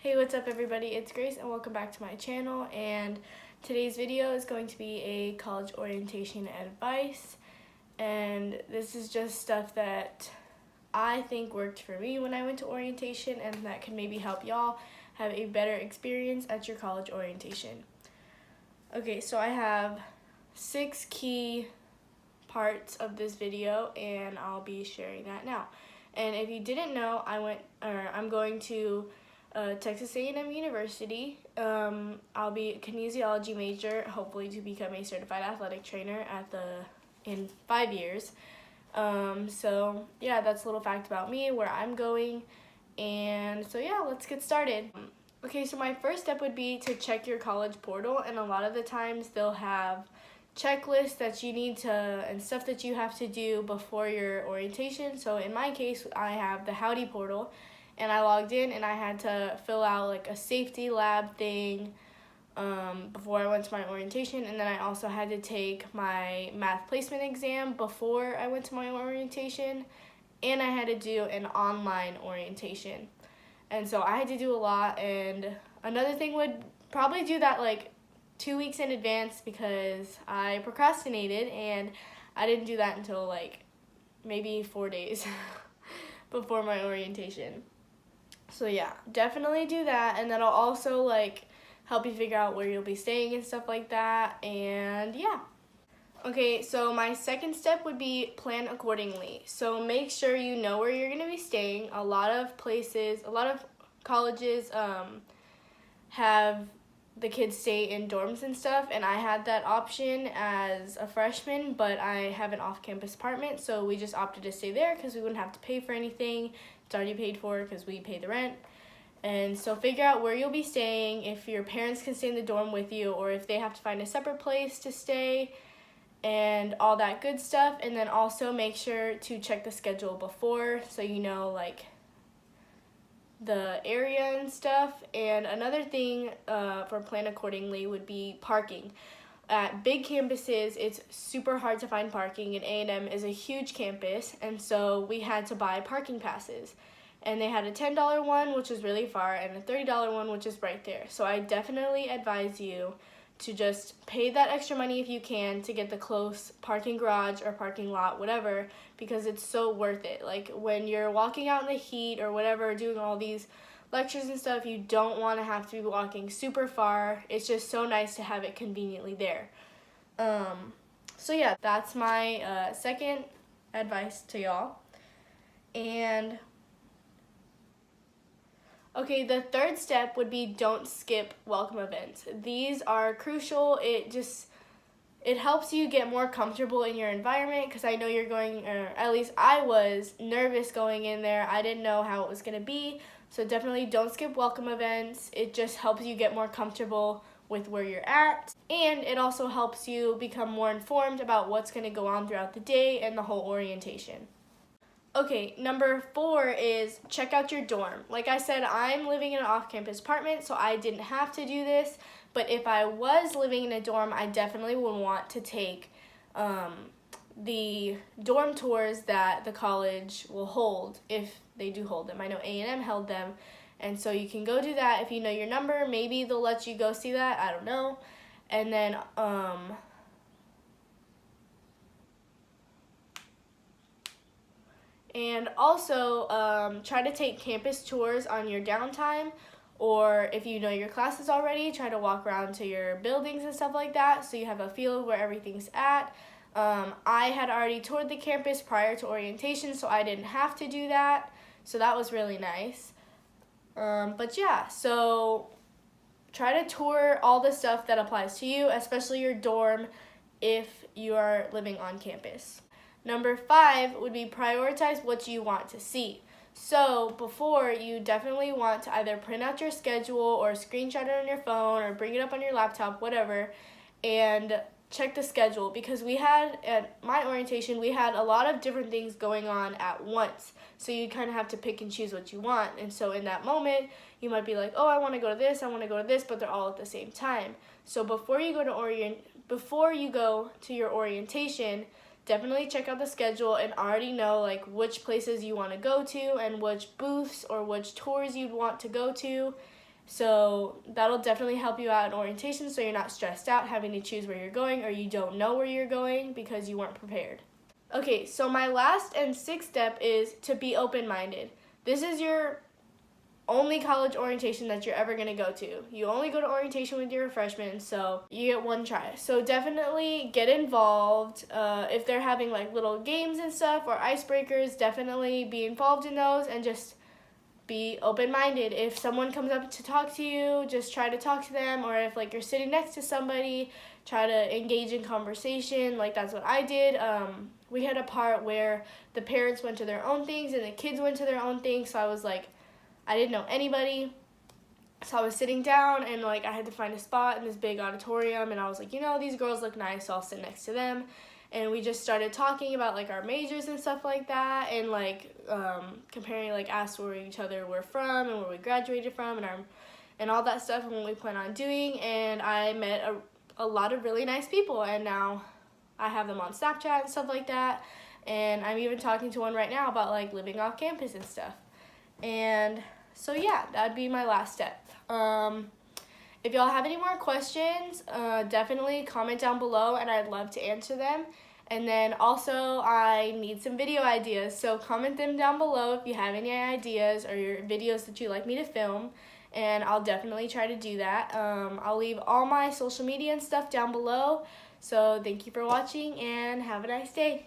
Hey, what's up everybody? It's Grace and welcome back to my channel, and today's video is going to be a college orientation advice, and this is just stuff that I think worked for me when I went to orientation and that can maybe help y'all have a better experience at your college orientation. Okay, so I have 6 key parts of this video and I'll be sharing that now. And if you didn't know, I'm going to Texas A&M University. I'll be a kinesiology major, hopefully to become a certified athletic trainer in 5 years. So yeah, that's a little fact about me, where I'm going, and so yeah, let's get started. Okay, so my first step would be to check your college portal, and a lot of the times they'll have checklists that you need to, and stuff that you have to do before your orientation. So in my case, I have the Howdy portal, and I logged in and I had to fill out like a safety lab thing before I went to my orientation, and then I also had to take my math placement exam before I went to my orientation, and I had to do an online orientation. And so I had to do a lot, and another thing would probably do that like 2 weeks in advance, because I procrastinated and I didn't do that until like maybe 4 days before my orientation. So yeah, definitely do that, and that'll also like help you figure out where you'll be staying and stuff like that, and yeah. Okay, so my second step would be plan accordingly. So make sure you know where you're gonna be staying. A lot of colleges have the kids stay in dorms and stuff, and I had that option as a freshman, but I have an off-campus apartment, so we just opted to stay there because we wouldn't have to pay for anything. It's already paid for because we pay the rent. And so figure out where you'll be staying, if your parents can stay in the dorm with you, or if they have to find a separate place to stay, and all that good stuff. And then also make sure to check the schedule before, so you know like the area and stuff. And another thing for plan accordingly would be parking. At big campuses, it's super hard to find parking, and A&M is a huge campus, and so we had to buy parking passes. And they had a $10 one, which is really far, and a $30 one, which is right there. So I definitely advise you to just pay that extra money if you can to get the close parking garage or parking lot, whatever, because it's so worth it. Like when you're walking out in the heat or whatever, doing all these lectures and stuff, you don't want to have to be walking super far. It's just so nice to have it conveniently there. So yeah, that's my second advice to y'all. And okay, the third step would be don't skip welcome events. These are crucial. It helps you get more comfortable in your environment, because I know you're going, or at least I was nervous going in there. I didn't know how it was going to be. So definitely don't skip welcome events. It just helps you get more comfortable with where you're at. And it also helps you become more informed about what's going to go on throughout the day and the whole orientation. Okay, number 4 is check out your dorm. Like I said, I'm living in an off-campus apartment, so I didn't have to do this. But if I was living in a dorm, I definitely would want to take the dorm tours that the college will hold, if they do hold them. I know A&M held them, and so you can go do that. If you know your number, maybe they'll let you go see that. I don't know. And then and also try to take campus tours on your downtime, or if you know your classes already, try to walk around to your buildings and stuff like that, so you have a feel of where everything's at. I had already toured the campus prior to orientation, so I didn't have to do that, so that was really nice. But yeah, so try to tour all the stuff that applies to you, especially your dorm if you are living on campus. Number 5 would be prioritize what you want to see. So before, you definitely want to either print out your schedule or screenshot it on your phone or bring it up on your laptop, whatever, and check the schedule, because at my orientation, we had a lot of different things going on at once. So you kind of have to pick and choose what you want. And so in that moment, you might be like, oh, I want to go to this, I want to go to this, but they're all at the same time. So before you go to your orientation, definitely check out the schedule and already know like which places you want to go to and which booths or which tours you'd want to go to. So that'll definitely help you out in orientation so you're not stressed out having to choose where you're going or you don't know where you're going because you weren't prepared. Okay, so my last and sixth step is to be open-minded. This is your only college orientation that you're ever going to go to. You only go to orientation with your freshmen, so you get one try. So definitely get involved. If they're having like little games and stuff or icebreakers, definitely be involved in those and just be open-minded. If someone comes up to talk to you, just try to talk to them, or if like you're sitting next to somebody, try to engage in conversation. Like that's what I did. We had a part where the parents went to their own things and the kids went to their own things, so I was like, I didn't know anybody, so I was sitting down and like I had to find a spot in this big auditorium, and I was like, you know, these girls look nice, so I'll sit next to them. And we just started talking about like our majors and stuff like that, and like comparing, like asked where each other were from and where we graduated from and all that stuff and what we plan on doing. And I met a lot of really nice people, and now I have them on Snapchat and stuff like that. And I'm even talking to one right now about like living off campus and stuff. And so yeah, that'd be my last step. If y'all have any more questions, definitely comment down below and I'd love to answer them. And then also I need some video ideas, so comment them down below if you have any ideas or your videos that you'd like me to film, and I'll definitely try to do that. I'll leave all my social media and stuff down below. So thank you for watching and have a nice day.